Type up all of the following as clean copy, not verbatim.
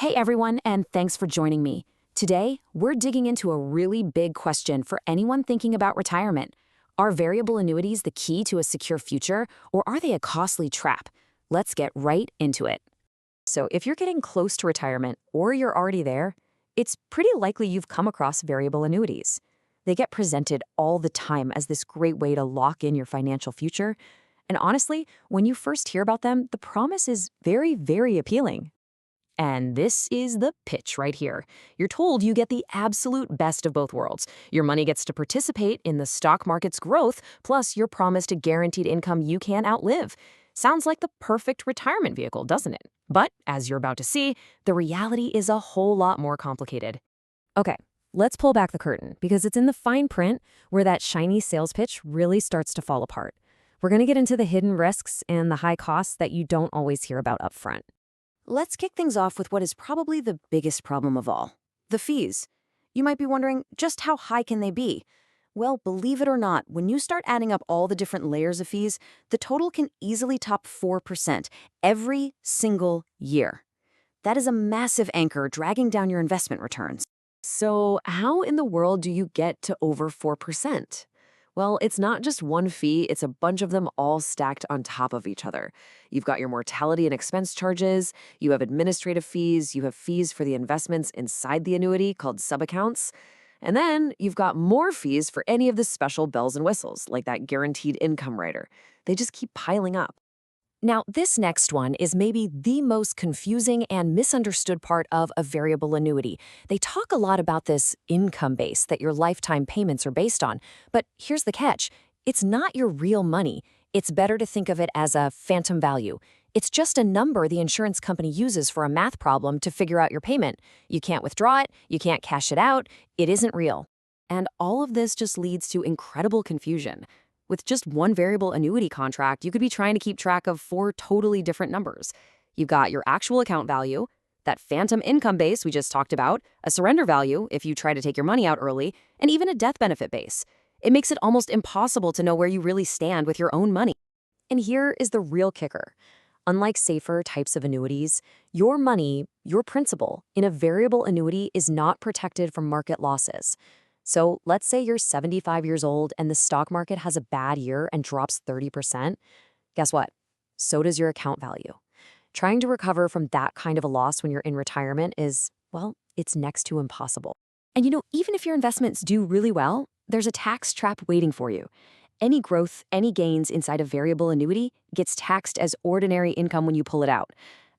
Hey everyone, and thanks for joining me. Today, we're digging into a really big question for anyone thinking about retirement. Are variable annuities the key to a secure future, or are they a costly trap? Let's get right into it. So, if you're getting close to retirement or you're already there, it's pretty likely you've come across variable annuities. They get presented all the time as this great way to lock in your financial future. And honestly, when you first hear about them, the promise is very, very appealing. And this is the pitch right here. You're told you get the absolute best of both worlds. Your money gets to participate in the stock market's growth, plus you're promised a guaranteed income you can't outlive. Sounds like the perfect retirement vehicle, doesn't it? But, as you're about to see, the reality is a whole lot more complicated. Okay, let's pull back the curtain, because it's in the fine print where that shiny sales pitch really starts to fall apart. We're going to get into the hidden risks and the high costs that you don't always hear about upfront. Let's kick things off with what is probably the biggest problem of all, the fees. You might be wondering, just how high can they be? Well, believe it or not, when you start adding up all the different layers of fees, the total can easily top 4% every single year. That is a massive anchor dragging down your investment returns. So, how in the world do you get to over 4%? Well, it's not just one fee, it's a bunch of them all stacked on top of each other. You've got your mortality and expense charges, you have administrative fees, you have fees for the investments inside the annuity called subaccounts, and then you've got more fees for any of the special bells and whistles, like that guaranteed income rider. They just keep piling up. Now, this next one is maybe the most confusing and misunderstood part of a variable annuity. They talk a lot about this income base that your lifetime payments are based on. But here's the catch. It's not your real money. It's better to think of it as a phantom value. It's just a number the insurance company uses for a math problem to figure out your payment. You can't withdraw it, you can't cash it out, it isn't real. And all of this just leads to incredible confusion. With just one variable annuity contract, you could be trying to keep track of 4 totally different numbers. You've got your actual account value, that phantom income base we just talked about, a surrender value if you try to take your money out early, and even a death benefit base. It makes it almost impossible to know where you really stand with your own money. And here is the real kicker. Unlike safer types of annuities, your money, your principal, in a variable annuity is not protected from market losses. So let's say you're 75 years old and the stock market has a bad year and drops 30%. Guess what? So does your account value. Trying to recover from that kind of a loss when you're in retirement is, well, it's next to impossible. And even if your investments do really well, there's a tax trap waiting for you. Any growth, any gains inside a variable annuity gets taxed as ordinary income when you pull it out.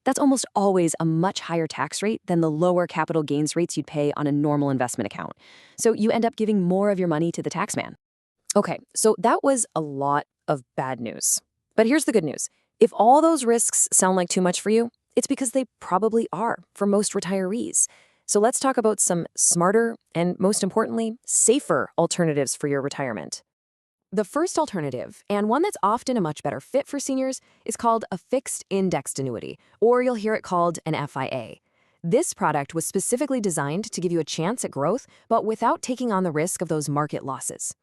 That's almost always a much higher tax rate than the lower capital gains rates you'd pay on a normal investment account. So you end up giving more of your money to the taxman. Okay, so that was a lot of bad news. But here's the good news. If all those risks sound like too much for you, it's because they probably are for most retirees. So let's talk about some smarter and, most importantly, safer alternatives for your retirement. The first alternative, and one that's often a much better fit for seniors, is called a fixed indexed annuity, or you'll hear it called an FIA. This product was specifically designed to give you a chance at growth, but without taking on the risk of those market losses.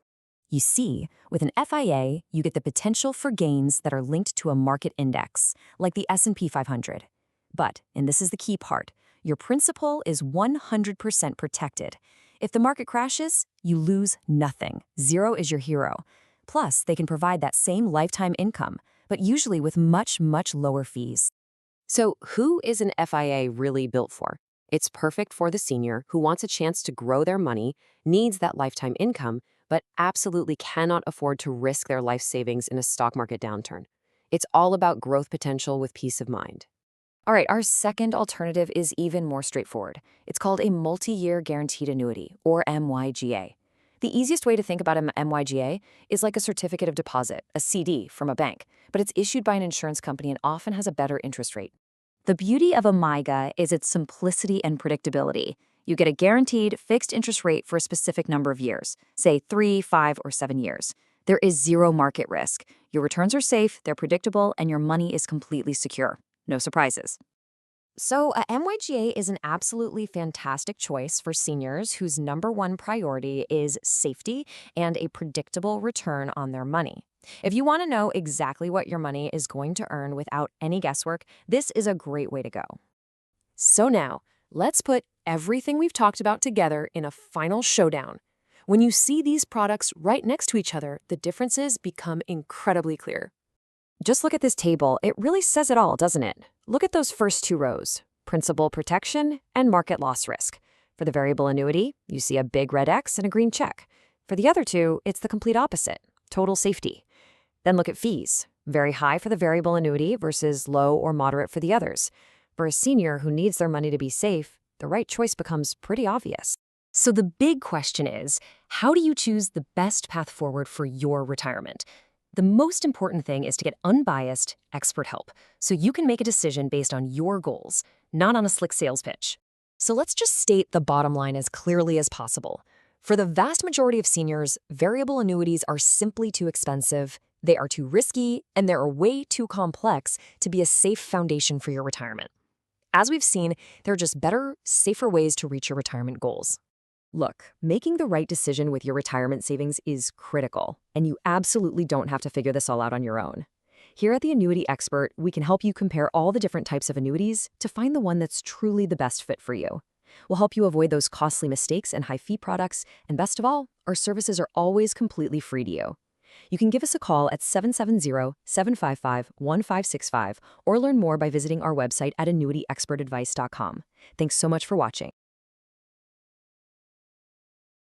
You see, with an FIA, you get the potential for gains that are linked to a market index, like the S&P 500. But, and this is the key part, your principal is 100% protected. If the market crashes, you lose nothing. Zero is your hero. Plus, they can provide that same lifetime income, but usually with much, much lower fees. So who is an FIA really built for? It's perfect for the senior who wants a chance to grow their money, needs that lifetime income, but absolutely cannot afford to risk their life savings in a stock market downturn. It's all about growth potential with peace of mind. All right, our second alternative is even more straightforward. It's called a multi-year guaranteed annuity, or MYGA. The easiest way to think about an MYGA is like a certificate of deposit, a CD from a bank, but it's issued by an insurance company and often has a better interest rate. The beauty of a MYGA is its simplicity and predictability. You get a guaranteed fixed interest rate for a specific number of years, say 3, 5, or 7 years. There is zero market risk. Your returns are safe, they're predictable, and your money is completely secure. No surprises. So a MYGA is an absolutely fantastic choice for seniors whose number one priority is safety and a predictable return on their money. If you want to know exactly what your money is going to earn without any guesswork, this is a great way to go. So now, let's put everything we've talked about together in a final showdown. When you see these products right next to each other, the differences become incredibly clear. Just look at this table. It really says it all, doesn't it? Look at those first two rows, principal protection and market loss risk. For the variable annuity, you see a big red X and a green check. For the other two, it's the complete opposite, total safety. Then look at fees. Very high for the variable annuity versus low or moderate for the others. For a senior who needs their money to be safe, the right choice becomes pretty obvious. So the big question is, how do you choose the best path forward for your retirement? The most important thing is to get unbiased, expert help, so you can make a decision based on your goals, not on a slick sales pitch. So let's just state the bottom line as clearly as possible. For the vast majority of seniors, variable annuities are simply too expensive, they are too risky, and they are way too complex to be a safe foundation for your retirement. As we've seen, there are just better, safer ways to reach your retirement goals. Look, making the right decision with your retirement savings is critical, and you absolutely don't have to figure this all out on your own. Here at the Annuity Expert, we can help you compare all the different types of annuities to find the one that's truly the best fit for you. We'll help you avoid those costly mistakes and high-fee products, and best of all, our services are always completely free to you. You can give us a call at 770-755-1565 or learn more by visiting our website at annuityexpertadvice.com. Thanks so much for watching.